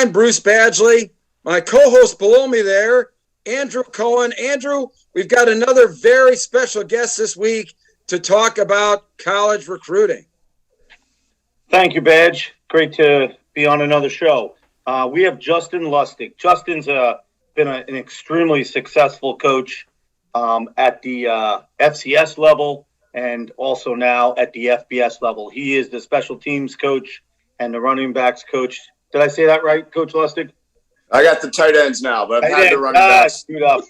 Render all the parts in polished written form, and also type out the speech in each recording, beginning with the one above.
I'm Bruce Badgley. My co-host below me there, Andrew Cohen. Andrew, we've got another very special guest this week to talk about college recruiting. Thank you, Badge. Great to be on another show. We have Justin Lustig. Justin's been an extremely successful coach at the FCS level and also now at the FBS level. He is the special teams coach and the running backs coach. Did I say that right, Coach Lustig? I got the tight ends now, but I've had the running backs. Screwed up.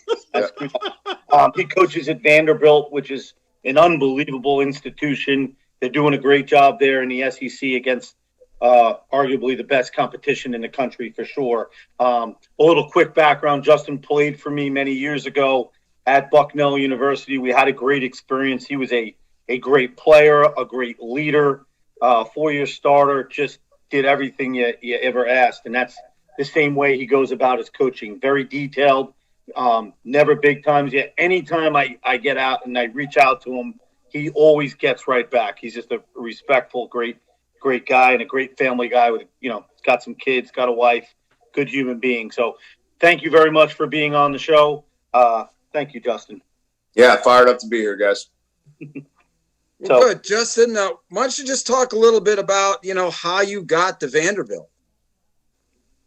He coaches at Vanderbilt, which is an unbelievable institution. They're doing a great job there in the SEC against arguably the best competition in the country for sure. A little quick background, Justin played for me many years ago at Bucknell University. We had a great experience. He was a great player, a great leader, 4-year starter, just did everything you ever asked. And that's the same way he goes about his coaching. Very detailed, never big times yet. Anytime I get out and I reach out to him, he always gets right back. He's just a respectful, great guy and a great family guy with, got some kids, got a wife, good human being. So thank you very much for being on the show. Thank you, Justin. Yeah, fired up to be here, guys. Well, good, Justin. Now, why don't you just talk a little bit about, how you got to Vanderbilt?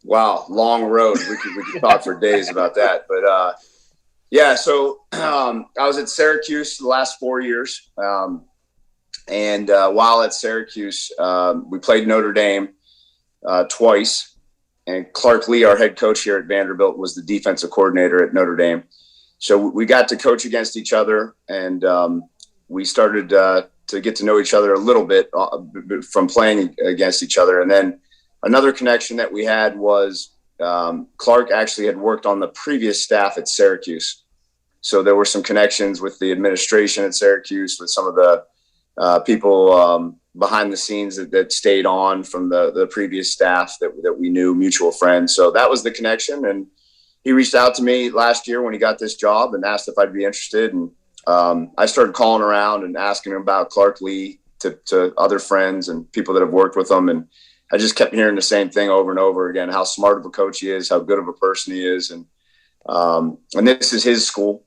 Wow, long road. We could talk for days about that. But, so I was at Syracuse the last 4 years. And while at Syracuse, we played Notre Dame twice. And Clark Lee, our head coach here at Vanderbilt, was the defensive coordinator at Notre Dame. So we got to coach against each other, and we started to get to know each other a little bit from playing against each other. And then another connection that we had was Clark actually had worked on the previous staff at Syracuse. So there were some connections with the administration at Syracuse, with some of the people behind the scenes that stayed on from the previous staff that we knew, mutual friends. So that was the connection. And he reached out to me last year when he got this job and asked if I'd be interested. And I started calling around and asking him about Clark Lee to other friends and people that have worked with him. And I just kept hearing the same thing over and over again, how smart of a coach he is, how good of a person he is. And this is his school.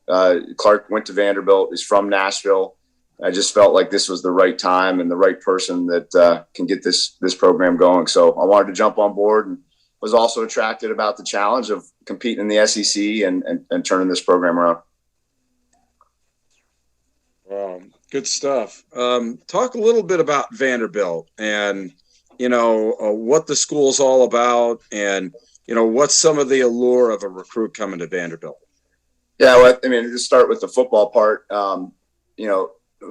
Clark went to Vanderbilt. He's from Nashville. I just felt like this was the right time and the right person that can get this program going. So I wanted to jump on board and was also attracted about the challenge of competing in the SEC and turning this program around. Good stuff. Talk a little bit about Vanderbilt and, what the school's all about and, what's some of the allure of a recruit coming to Vanderbilt? Yeah, well, to start with the football part,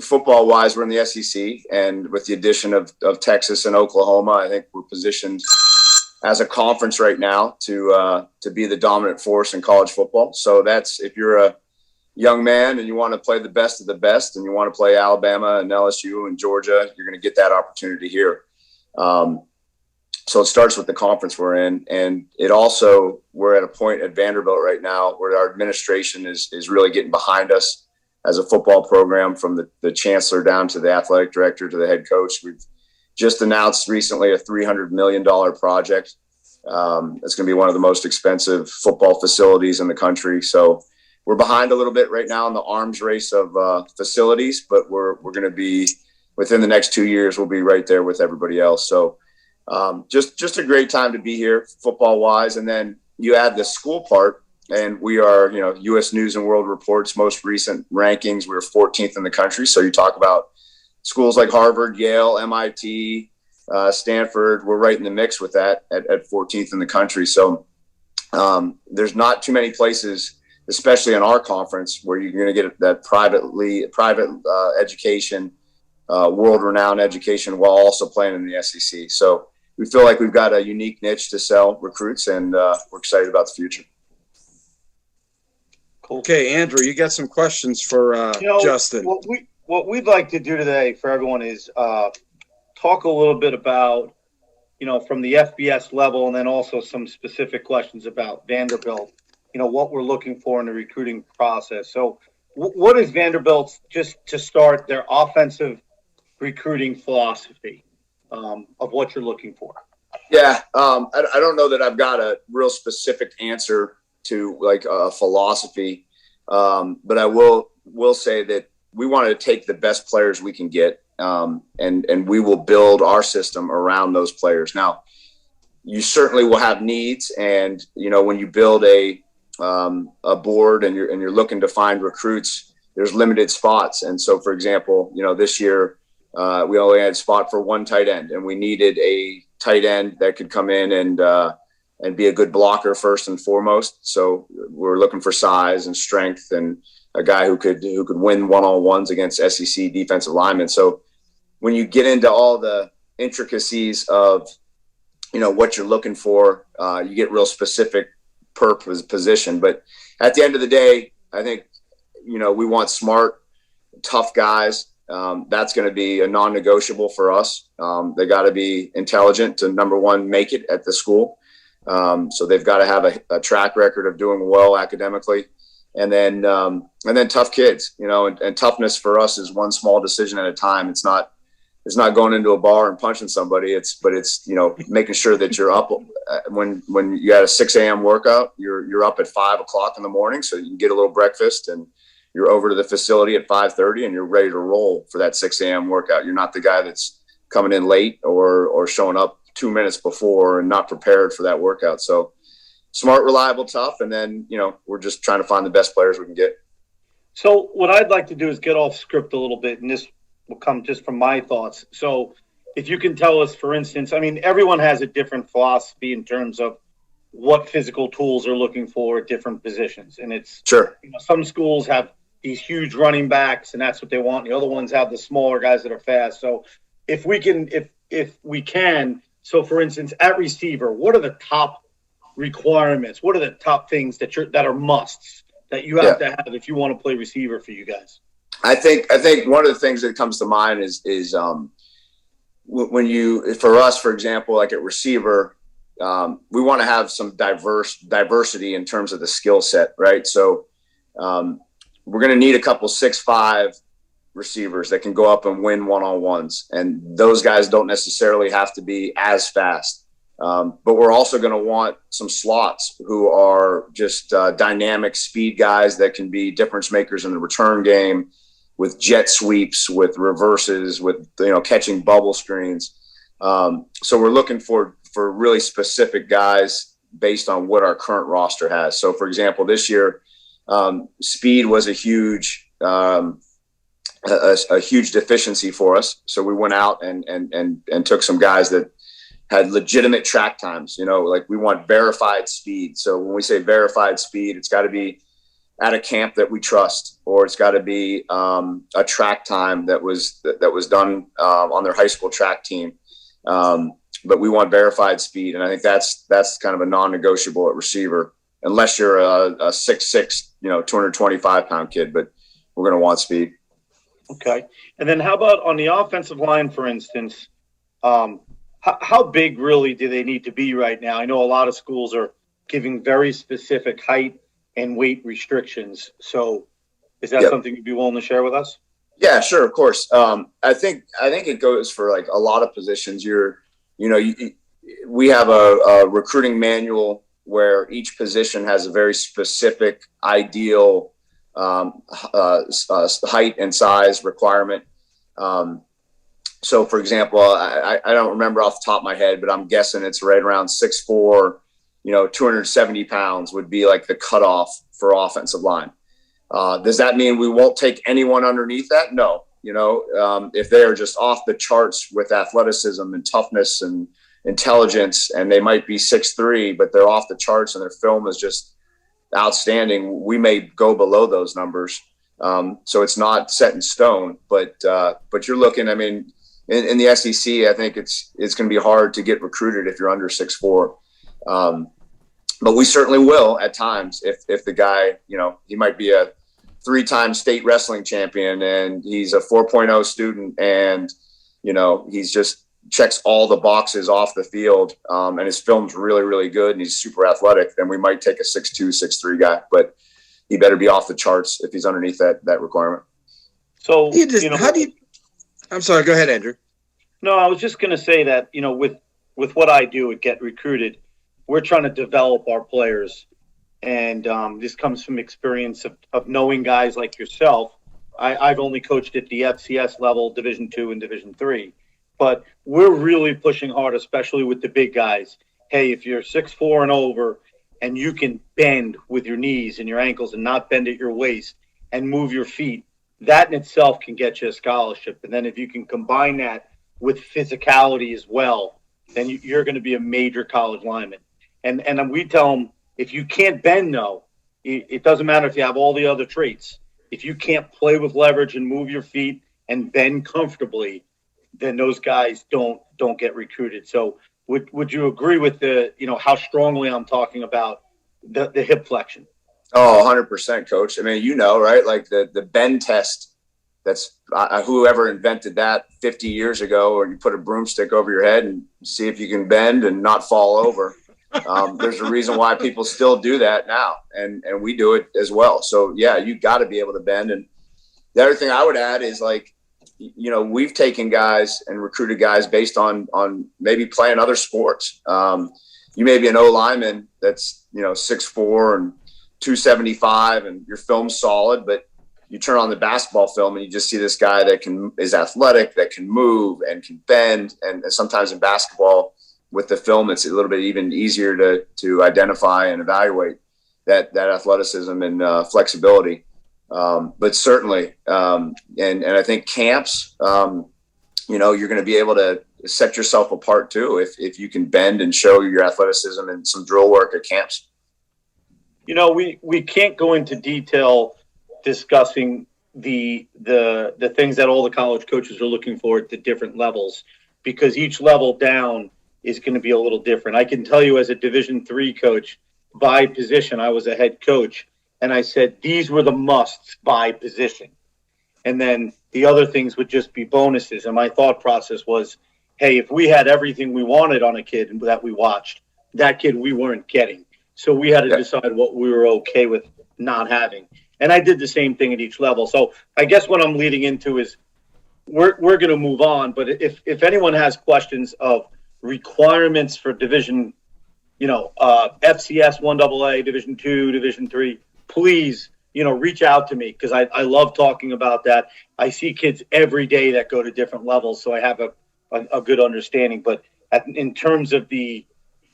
football-wise, we're in the SEC, and with the addition of Texas and Oklahoma, I think we're positioned as a conference right now to be the dominant force in college football. So that's, if you're a young man and you want to play the best of the best and you want to play Alabama and LSU and Georgia, you're going to get that opportunity here. So it starts with the conference we're in. And it also, we're at a point at Vanderbilt right now where our administration is really getting behind us as a football program, from the chancellor down to the athletic director to the head coach. We've just announced recently a $300 million project. It's going to be one of the most expensive football facilities in the country. So we're behind a little bit right now in the arms race of facilities, but we're going to be, within the next 2 years, we'll be right there with everybody else. So just a great time to be here football wise. And then you add the school part, and we are, U.S. News and World Report's most recent rankings, we're 14th in the country. So you talk about schools like Harvard, Yale, MIT, Stanford, we're right in the mix with that at 14th in the country. So there's not too many places, especially in our conference, where you're going to get that private education, world-renowned education, while also playing in the SEC. So we feel like we've got a unique niche to sell recruits, and we're excited about the future. Cool. Okay, Andrew, you got some questions for Justin. What we'd like to do today for everyone is talk a little bit about, from the FBS level, and then also some specific questions about Vanderbilt, what we're looking for in the recruiting process. So what is Vanderbilt's, just to start, their offensive recruiting philosophy of what you're looking for? Yeah, I don't know that I've got a real specific answer to like a philosophy, but I will say that we want to take the best players we can get, and we will build our system around those players. Now, you certainly will have needs, and when you build a board and you're looking to find recruits, there's limited spots. And so, for example, this year we only had a spot for one tight end, and we needed a tight end that could come in and be a good blocker first and foremost. So we're looking for size and strength and a guy who could win one-on-ones against SEC defensive linemen. So when you get into all the intricacies of what you're looking for, you get real specific per position. But at the end of the day, I think we want smart, tough guys. That's going to be a non-negotiable for us. They got to be intelligent to, number one, make it at the school. So they've got to have a track record of doing well academically, and then tough kids. And toughness for us is one small decision at a time. It's not going into a bar and punching somebody. It's making sure that you're up when you had a 6 a.m. workout. You're up at 5 o'clock in the morning, so you can get a little breakfast, and you're over to the facility at 5:30, and you're ready to roll for that 6 a.m. workout. You're not the guy that's coming in late or showing up 2 minutes before and not prepared for that workout. So smart, reliable, tough, and then we're just trying to find the best players we can get. So what I'd like to do is get off script a little bit, and this will come just from my thoughts. So if you can tell us, for instance, everyone has a different philosophy in terms of what physical tools they're looking for at different positions. And it's sure, some schools have these huge running backs, and that's what they want. The other ones have the smaller guys that are fast. So if we can, so for instance, at receiver, what are the top requirements? What are the top things that are musts that you have to have if you want to play receiver for you guys? I think one of the things that comes to mind is when for us, for example, like at receiver, we want to have some diversity in terms of the skill set, right? So we're going to need a couple 6'5" receivers that can go up and win one-on-ones, and those guys don't necessarily have to be as fast. But we're also going to want some slots who are just dynamic speed guys that can be difference makers in the return game, with jet sweeps, with reverses, with catching bubble screens. So we're looking for really specific guys based on what our current roster has. So, for example, this year, speed was a huge deficiency for us. So we went out and took some guys that had legitimate track times. Like we want verified speed. So when we say verified speed, it's got to be at a camp that we trust, or it's got to be a track time that was done on their high school track team. But we want verified speed, and I think that's kind of a non-negotiable at receiver, unless you're a 6'6", 225-pound kid. But we're going to want speed. Okay, and then how about on the offensive line, for instance? How big really do they need to be right now? I know a lot of schools are giving very specific height and weight restrictions. So is that something you'd be willing to share with us? Yeah, sure. Of course. I think it goes for like a lot of positions. We have a recruiting manual where each position has a very specific ideal height and size requirement. So for example, I don't remember off the top of my head, but I'm guessing it's right around 6'4", 270 pounds would be like the cutoff for offensive line. Does that mean we won't take anyone underneath that? No. If they are just off the charts with athleticism and toughness and intelligence, and they might be 6'3", but they're off the charts and their film is just outstanding, we may go below those numbers. So it's not set in stone, but you're looking, in the SEC, I think it's going to be hard to get recruited if you're under 6'4". But we certainly will at times if the guy, he might be a 3-time state wrestling champion and he's a 4.0 student and, he's just checks all the boxes off the field and his film's really, really good and he's super athletic, then we might take a 6'2", 6'3" guy, but he better be off the charts if he's underneath that requirement. So, I'm sorry, go ahead, Andrew. No, I was just going to say that, with with what I do at Get Recruited, we're trying to develop our players. And this comes from experience of knowing guys like yourself. I've only coached at the FCS level, Division II and Division III, but we're really pushing hard, especially with the big guys. Hey, if you're 6'4" and over, and you can bend with your knees and your ankles and not bend at your waist and move your feet, that in itself can get you a scholarship. And then if you can combine that with physicality as well, then you're going to be a major college lineman. And we tell them, if you can't bend, no, it doesn't matter if you have all the other traits. If you can't play with leverage and move your feet and bend comfortably, then those guys don't get recruited. So would you agree with how strongly I'm talking about the hip flexion? Oh, 100%, coach. I mean, right? Like the bend test, that's whoever invented that 50 years ago, or you put a broomstick over your head and see if you can bend and not fall over. There's a reason why people still do that now, and we do it as well. So yeah, you got to be able to bend. And the other thing I would add is, like, we've taken guys and recruited guys based on maybe playing other sports. You may be an O lineman that's 6'4" and 275, and your film's solid, but you turn on the basketball film and you just see this guy that is athletic, that can move and can bend. And sometimes in basketball, with the film, it's a little bit even easier to identify and evaluate that athleticism and flexibility. But certainly, and I think camps, you're going to be able to set yourself apart too if you can bend and show your athleticism and some drill work at camps. We can't go into detail discussing the things that all the college coaches are looking for at the different levels, because each level down is going to be a little different. I can tell you, as a Division III coach, by position, I was a head coach, and I said these were the musts by position. And then the other things would just be bonuses. And my thought process was, hey, if we had everything we wanted on a kid that we watched, that kid we weren't getting. So we had to decide what we were okay with not having. And I did the same thing at each level. So I guess what I'm leading into is we're going to move on. But if anyone has questions of requirements for Division, FCS 1AA, Division 2, Division 3, please, reach out to me, because I love talking about that. I see kids every day that go to different levels, so I have a good understanding. But in terms of the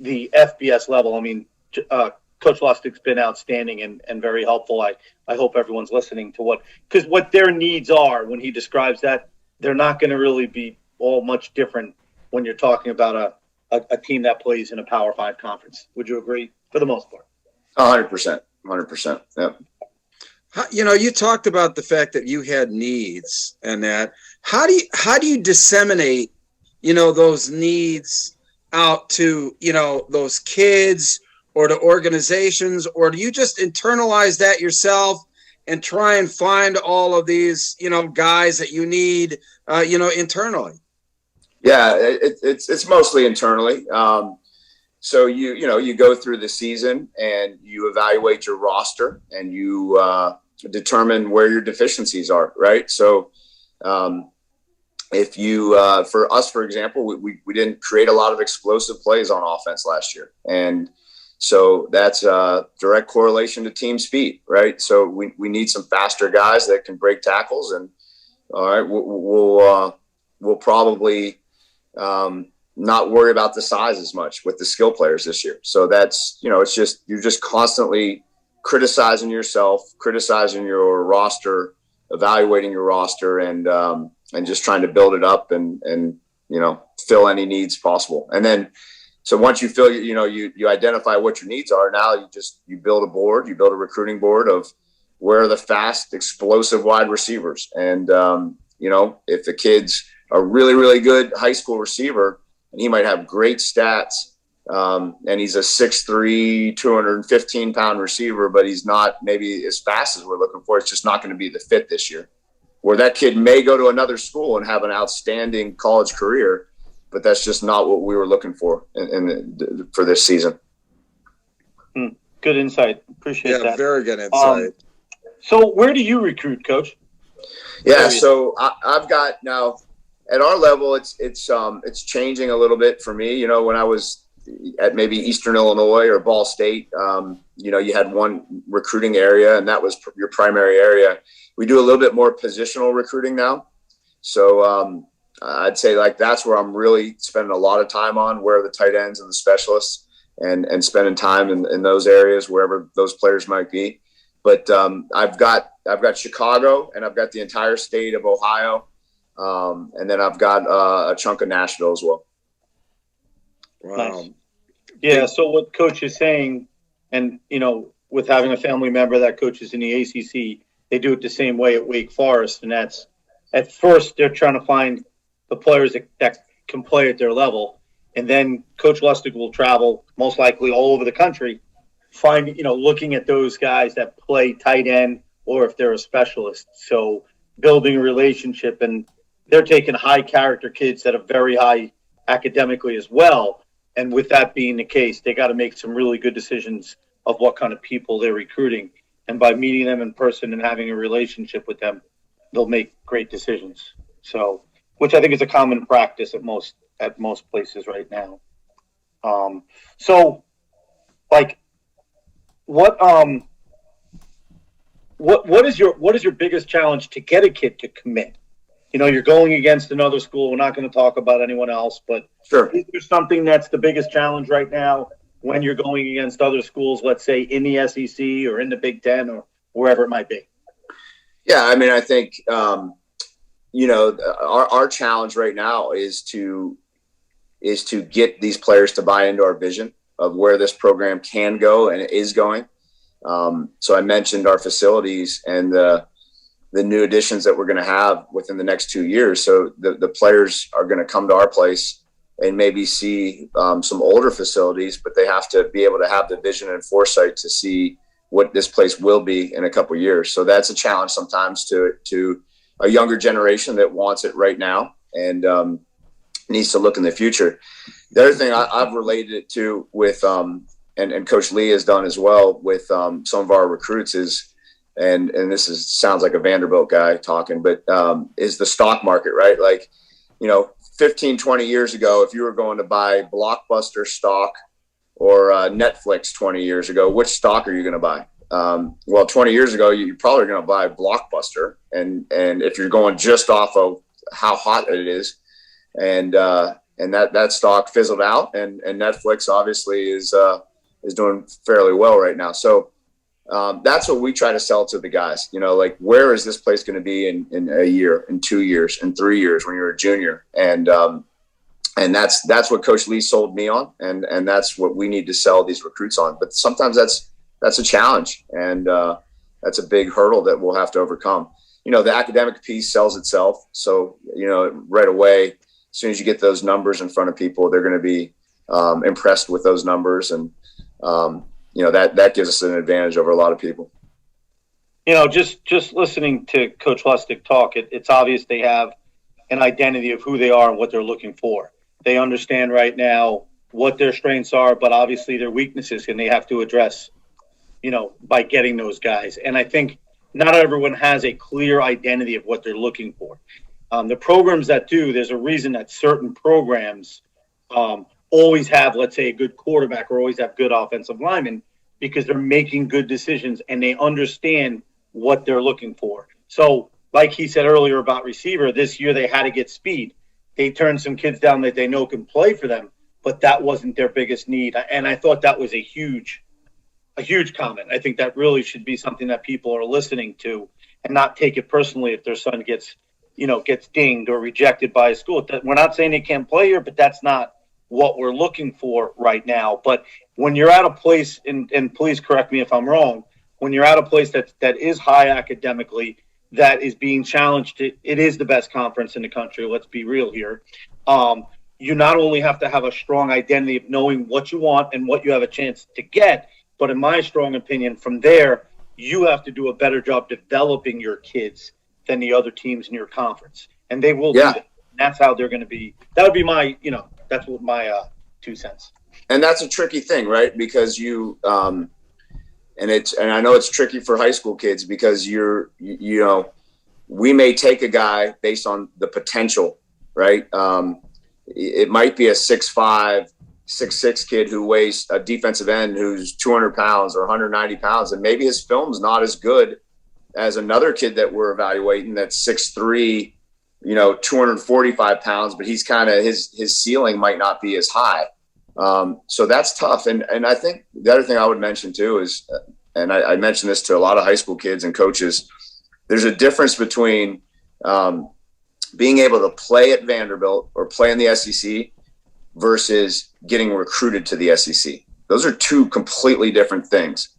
FBS level, I mean, Coach Lustig's been outstanding and very helpful. I hope everyone's listening to because what their needs are when he describes that, they're not going to really be all much different when you're talking about a team that plays in a Power 5 conference. Would you agree, for the most part? 100%. 100%. Yeah. You talked about the fact that you had needs, and that how do you disseminate, those needs out to, those kids or to organizations, or do you just internalize that yourself and try and find all of these, guys that you need, internally? Yeah, it's mostly internally. So you go through the season and you evaluate your roster and you determine where your deficiencies are, right? So if you, for us, for example, we didn't create a lot of explosive plays on offense last year, and so that's a direct correlation to team speed, right? So we need some faster guys that can break tackles, and all right, we'll probably not worry about the size as much with the skill players this year. So that's, it's just, you're just constantly criticizing yourself, criticizing your roster, evaluating your roster, and just trying to build it up and fill any needs possible. And then, so once you fill, you identify what your needs are, now you build a board, you build a recruiting board of where are the fast, explosive wide receivers. And, if the kid's a really, really good high school receiver, and he might have great stats, and he's a 6'3", 215-pound receiver, but he's not maybe as fast as we're looking for. It's just not going to be the fit this year. Where that kid may go to another school and have an outstanding college career, but that's just not what we were looking for for this season. Good insight. Appreciate that. Very good insight. So where do you recruit, Coach? Yeah, so I've got now At our level, it's changing a little bit for me. You know, when I was at maybe Eastern Illinois or Ball State, you know, you had one recruiting area and that was your primary area. We do a little bit more positional recruiting now. So I'd say like that's where I'm really spending a lot of time on, where are the tight ends and the specialists, and spending time in those areas wherever those players might be. But I've got Chicago, and I've got the entire state of Ohio, and then I've got a chunk of Nashville as well. Wow. Nice. Yeah. So what Coach is saying, and you know, with having a family member that coaches in the ACC, they do it the same way at Wake Forest, and that's at first they're trying to find the players that can play at their level, and then Coach Lustig will travel most likely all over the country, looking at those guys that play tight end or if they're a specialist. So building a relationship, and they're taking high character kids that are very high academically as well. And with that being the case, they got to make some really good decisions of what kind of people they're recruiting. And by meeting them in person and having a relationship with them, they'll make great decisions. So, which I think is a common practice at most places right now. So, like, what is your biggest challenge to get a kid to commit? You know, you're going against another school. We're not going to talk about anyone else, but Sure. Is there something that's the biggest challenge right now when you're going against other schools, let's say in the SEC or in the Big Ten or wherever it might be? Yeah, I mean, I think you know, our challenge right now is to get these players to buy into our vision of where this program can go and is going. So I mentioned our facilities and the new additions that we're going to have within the next 2 years. So the players are going to come to our place and maybe see some older facilities, but they have to be able to have the vision and foresight to see what this place will be in a couple of years. So that's a challenge sometimes to a younger generation that wants it right now and needs to look in the future. The other thing I've related it to with, and Coach Lee has done as well with some of our recruits is, and this sounds like a Vanderbilt guy talking, but is the stock market, right? Like, you know, 15, 20 years ago, if you were going to buy Blockbuster stock or Netflix 20 years ago, which stock are you going to buy? Well, 20 years ago, you're probably going to buy Blockbuster. And if you're going just off of how hot it is, and that stock fizzled out, and Netflix obviously is doing fairly well right now. So that's what we try to sell to the guys, you know, like, where is this place going to be in a year, in 2 years, in 3 years when you're a junior? And that's what Coach Lee sold me on. And that's what we need to sell these recruits on. But sometimes that's a challenge, and that's a big hurdle that we'll have to overcome. You know, the academic piece sells itself. So, you know, right away, as soon as you get those numbers in front of people, they're going to be impressed with those numbers. And, you know, that gives us an advantage over a lot of people. You know, just listening to Coach Lustig talk, it's obvious they have an identity of who they are and what they're looking for. They understand right now what their strengths are, but obviously their weaknesses, and they have to address, you know, by getting those guys. And I think not everyone has a clear identity of what they're looking for. The programs that do, there's a reason that certain programs always have, let's say, a good quarterback or always have good offensive linemen, because they're making good decisions and they understand what they're looking for. So like he said earlier about receiver, this year they had to get speed. They turned some kids down that they know can play for them, but that wasn't their biggest need. And I thought that was a huge comment. I think that really should be something that people are listening to and not take it personally if their son gets dinged or rejected by a school. We're not saying they can't play here, but that's not what we're looking for right now. But when you're at a place, and please correct me if I'm wrong, when you're at a place that is high academically, that is being challenged, it is the best conference in the country. Let's be real here. You not only have to have a strong identity of knowing what you want and what you have a chance to get, but in my strong opinion, from there, you have to do a better job developing your kids than the other teams in your conference. And they will do that. And that's how they're going to be. That would be my, that's what my 2 cents. And that's a tricky thing, right? Because you, and I know it's tricky for high school kids because we may take a guy based on the potential right? It might be a 6'5", 6'6" kid who weighs a defensive end who's 200 pounds or 190 pounds, and maybe his film's not as good as another kid that we're evaluating that's 6'3", 245 pounds, but he's kind of his ceiling might not be as high. So that's tough. And I think the other thing I would mention too is, and I mentioned this to a lot of high school kids and coaches, there's a difference between being able to play at Vanderbilt or play in the SEC versus getting recruited to the SEC. Those are two completely different things.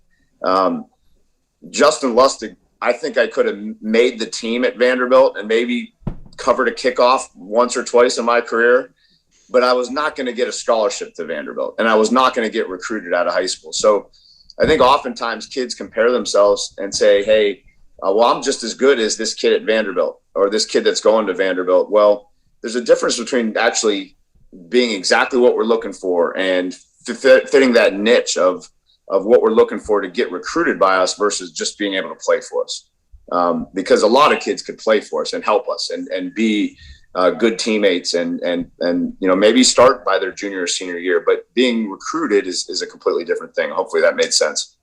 Justin Lustig, I think I could have made the team at Vanderbilt and maybe covered a kickoff once or twice in my career, but I was not going to get a scholarship to Vanderbilt, and I was not going to get recruited out of high school. So I think oftentimes kids compare themselves and say, hey, well, I'm just as good as this kid at Vanderbilt or this kid that's going to Vanderbilt. Well, there's a difference between actually being exactly what we're looking for and fitting that niche of what we're looking for to get recruited by us versus just being able to play for us. Because a lot of kids could play for us and help us and be good teammates and maybe start by their junior or senior year, but being recruited is a completely different thing. Hopefully that made sense.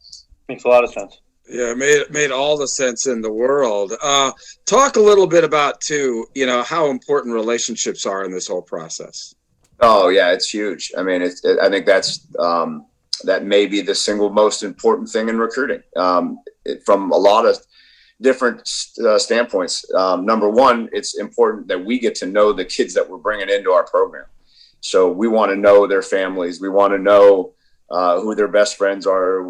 Makes a lot of sense. Yeah, it made all the sense in the world. Talk a little bit about too, how important relationships are in this whole process. Oh yeah, it's huge. I mean, I think that's that may be the single most important thing in recruiting from a lot of different standpoints. Number one, it's important that we get to know the kids that we're bringing into our program. So we want to know their families. We want to know who their best friends are,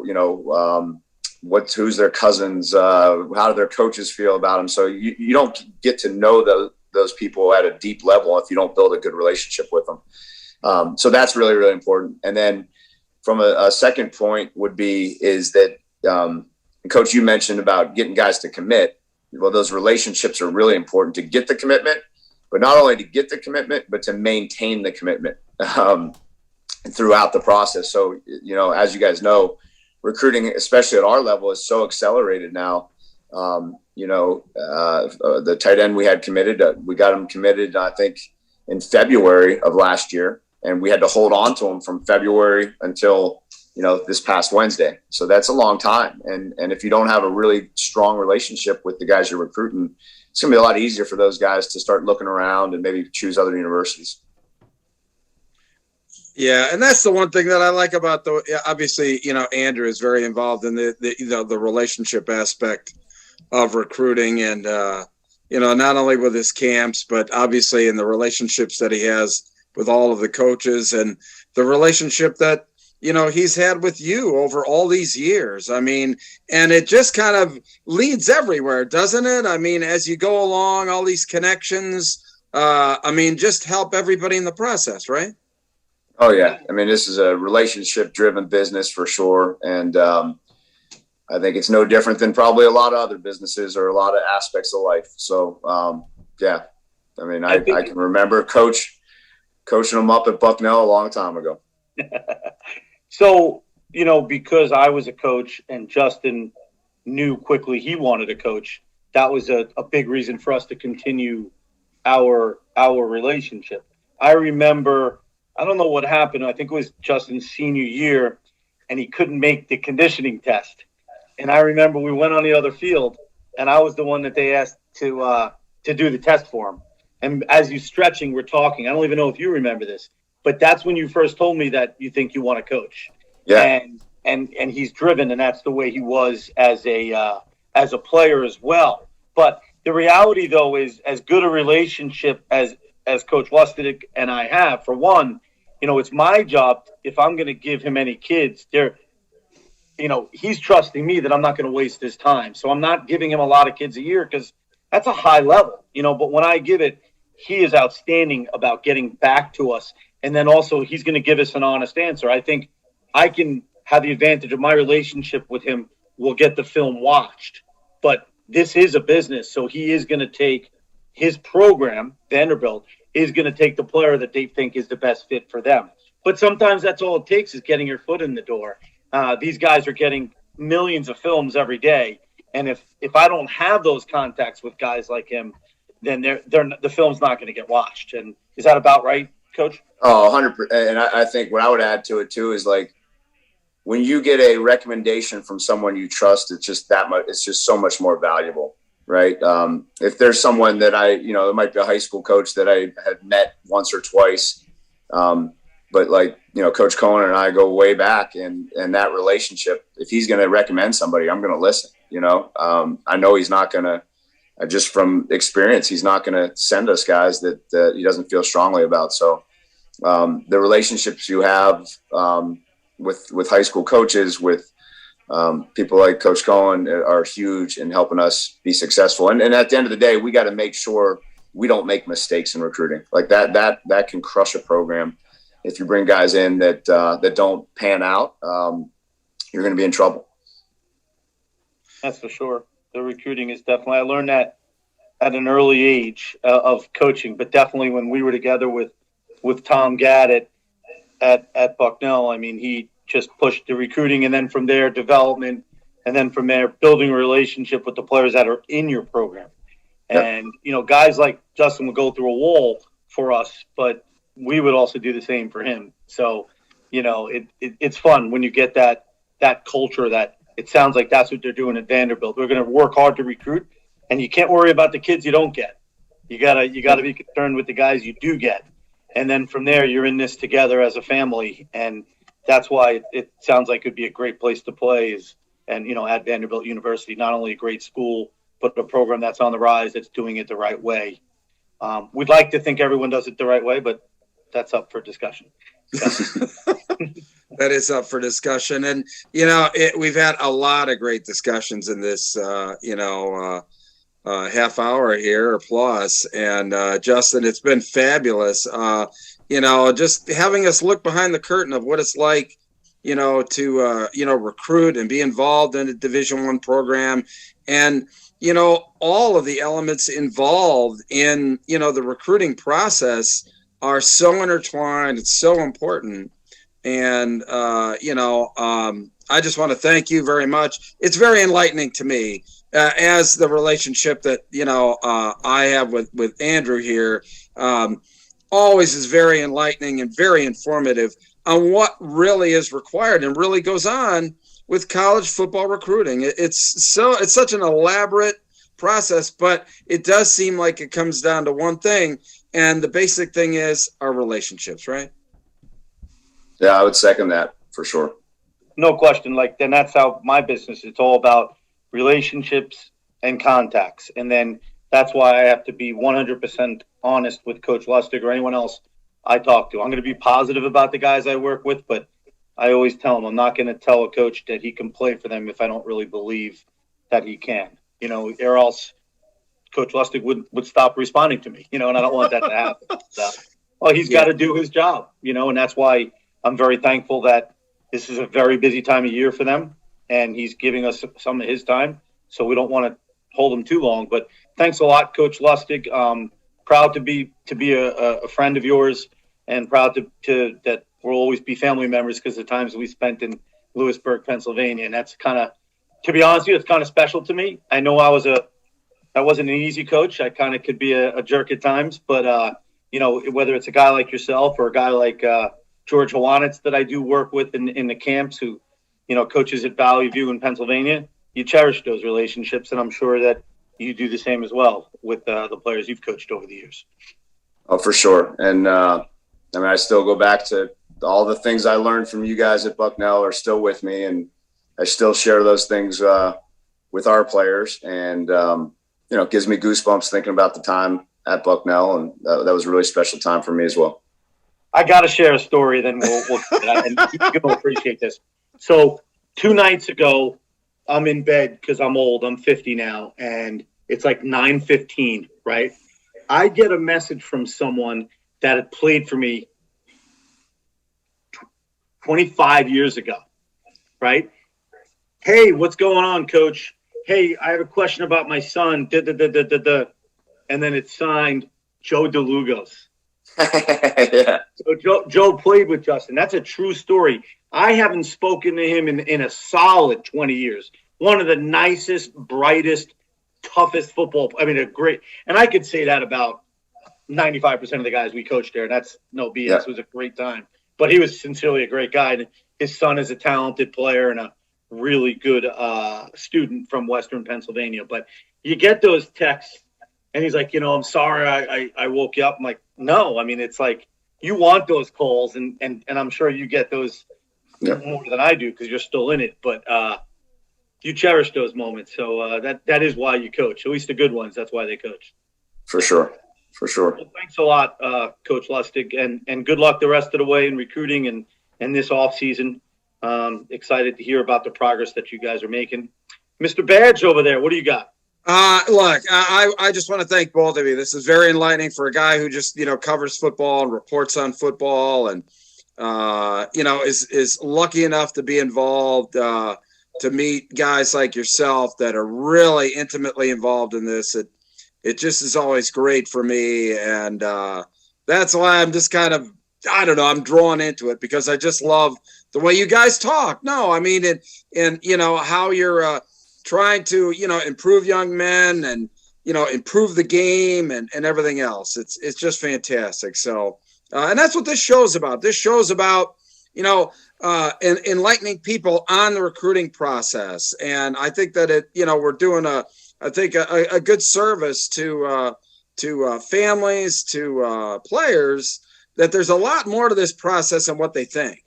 who's their cousins, how do their coaches feel about them. So you don't get to know those people at a deep level if you don't build a good relationship with them. So that's really, really important. And then from a second point is that, Coach, you mentioned about getting guys to commit. Well, those relationships are really important to get the commitment, but not only to get the commitment, but to maintain the commitment throughout the process. So, as you guys know, recruiting, especially at our level, is so accelerated now. The tight end we had committed, we got him committed, I think, in February of last year, and we had to hold on to him from February until this past Wednesday. So that's a long time. And if you don't have a really strong relationship with the guys you're recruiting, it's going to be a lot easier for those guys to start looking around and maybe choose other universities. Yeah. And that's the one thing that I like about obviously, Andrew is very involved in the relationship aspect of recruiting and, not only with his camps, but obviously in the relationships that he has with all of the coaches and the relationship that, he's had with you over all these years. I mean, and it just kind of leads everywhere, doesn't it? I mean, as you go along, all these connections, just help everybody in the process, right? Oh, yeah. I mean, this is a relationship-driven business for sure. And I think it's no different than probably a lot of other businesses or a lot of aspects of life. So, yeah. I mean, I can remember coaching them up at Bucknell a long time ago. So, because I was a coach and Justin knew quickly he wanted a coach, that was a big reason for us to continue our relationship. I remember, I don't know what happened. I think it was Justin's senior year, and he couldn't make the conditioning test. And I remember we went on the other field, and I was the one that they asked to do the test for him. And as you're stretching, we're talking. I don't even know if you remember this, but that's when you first told me that you think you want to coach. Yeah. And he's driven, and that's the way he was as a player as well. But the reality, though, is as good a relationship as Coach Lustig and I have, for one, it's my job, if I'm going to give him any kids, he's trusting me that I'm not going to waste his time. So I'm not giving him a lot of kids a year because that's a high level, but when I give it, he is outstanding about getting back to us. And then also he's going to give us an honest answer. I think I can have the advantage of my relationship with him. We'll get the film watched, but this is a business. So he is going to take his program, Vanderbilt, is going to take the player that they think is the best fit for them. But sometimes that's all it takes is getting your foot in the door. These guys are getting millions of films every day. And if I don't have those contacts with guys like him, then the film's not going to get watched. And is that about right, Coach? Oh, 100%. And I think what I would add to it too is like when you get a recommendation from someone you trust, it's just that much. It's just so much more valuable, right? If there's someone that there might be a high school coach that I had met once or twice, but like Coach Cohen and I go way back, and that relationship. If he's going to recommend somebody, I'm going to listen. I know he's not going to. Just from experience, he's not going to send us guys that he doesn't feel strongly about. So the relationships you have with high school coaches, with people like Coach Cohen are huge in helping us be successful. And at the end of the day, we got to make sure we don't make mistakes in recruiting. Like that can crush a program. If you bring guys in that don't pan out, you're going to be in trouble. That's for sure. The recruiting is definitely, I learned that at an early age of coaching, but definitely when we were together with Tom Gadd at Bucknell, I mean, he just pushed the recruiting, and then from there, development, and then from there, building a relationship with the players that are in your program. And, guys like Justin would go through a wall for us, but we would also do the same for him. So, it's fun when you get that culture that, it sounds like that's what they're doing at Vanderbilt. We're going to work hard to recruit, and you can't worry about the kids you don't get. You gotta be concerned with the guys you do get, and then from there you're in this together as a family, and that's why it sounds like it'd be a great place to play. At Vanderbilt University, not only a great school, but a program that's on the rise, that's doing it the right way. We'd like to think everyone does it the right way, but that's up for discussion. That is up for discussion. And, we've had a lot of great discussions in this, half hour here or plus. And, Justin, it's been fabulous. Just having us look behind the curtain of what it's like, to, recruit and be involved in a Division I program. And, all of the elements involved in, the recruiting process are so intertwined. It's so important. And, I just want to thank you very much. It's very enlightening to me as the relationship that, I have with Andrew here always is very enlightening and very informative on what really is required and really goes on with college football recruiting. It's such an elaborate process, but it does seem like it comes down to one thing. And the basic thing is our relationships, right? Yeah, I would second that for sure. No question. Then that's how my business, it's all about relationships and contacts. And then that's why I have to be 100% honest with Coach Lustig or anyone else I talk to. I'm going to be positive about the guys I work with, but I always tell them I'm not going to tell a coach that he can play for them if I don't really believe that he can, or else Coach Lustig would stop responding to me, and I don't want that to happen. So, he's got to do his job, and that's why I'm very thankful that this is a very busy time of year for them, and he's giving us some of his time, so we don't want to hold him too long. But thanks a lot, Coach Lustig. Proud to be a friend of yours, and proud to that we'll always be family members because the times we spent in Lewisburg, Pennsylvania, and that's kind of, to be honest with you, it's kind of special to me. I know I wasn't an easy coach. I kind of could be a jerk at times, but whether it's a guy like yourself or a guy like George Hawanitz that I do work with in the camps who, coaches at Valley View in Pennsylvania, you cherish those relationships. And I'm sure that you do the same as well with the players you've coached over the years. Oh, for sure. And I still go back to all the things I learned from you guys at Bucknell are still with me. And I still share those things with our players. And, it gives me goosebumps thinking about the time at Bucknell. And that was a really special time for me as well. I got to share a story, then we'll and you're going to appreciate this. So 2 nights ago, I'm in bed because I'm old. I'm 50 now, and it's like 9:15, right? I get a message from someone that had played for me 25 years ago, right? Hey, what's going on, Coach? Hey, I have a question about my son. And then it's signed Joe DeLugos. Yeah. So Joe played with Justin. That's a true story. I haven't spoken to him in a solid 20 years. One of the nicest, brightest, toughest football. I mean, and I could say that about 95% of the guys we coached there. That's no BS. Yeah. It was a great time. But he was sincerely a great guy. And his son is a talented player and a really good student from Western Pennsylvania. But you get those texts, and he's like, I'm sorry I woke you up. I'm like, no. I mean, it's like you want those calls, and I'm sure you get those more than I do because you're still in it. But you cherish those moments. So that is why you coach, at least the good ones. That's why they coach. For sure. Well, thanks a lot, Coach Lustig, and good luck the rest of the way in recruiting and this off season. Excited to hear about the progress that you guys are making. Mr. Badge over there, what do you got? Look, I just want to thank both of you. This is very enlightening for a guy who just, covers football and reports on football and, is lucky enough to be involved, to meet guys like yourself that are really intimately involved in this. It just is always great for me. And that's why I'm just kind of, I don't know, I'm drawn into it because I just love the way you guys talk. No, I mean, and how you're trying to, improve young men and, improve the game and everything else. It's just fantastic. So, and that's what this show's about. This show's about, enlightening people on the recruiting process. And I think that we're doing a good service to families, to players, that there's a lot more to this process than what they think.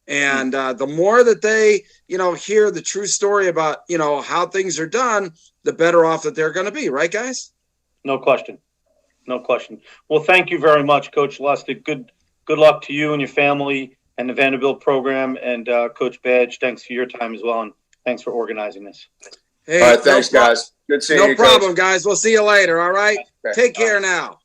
And the more that they, hear the true story about, how things are done, the better off that they're going to be. Right, guys? No question. Well, thank you very much, Coach Lustig. Good luck to you and your family and the Vanderbilt program. And Coach Badge, thanks for your time as well. And thanks for organizing this. Hey, all right, thanks, guys. Good seeing you. No problem, guys. We'll see you later. All right. Okay. Take care now.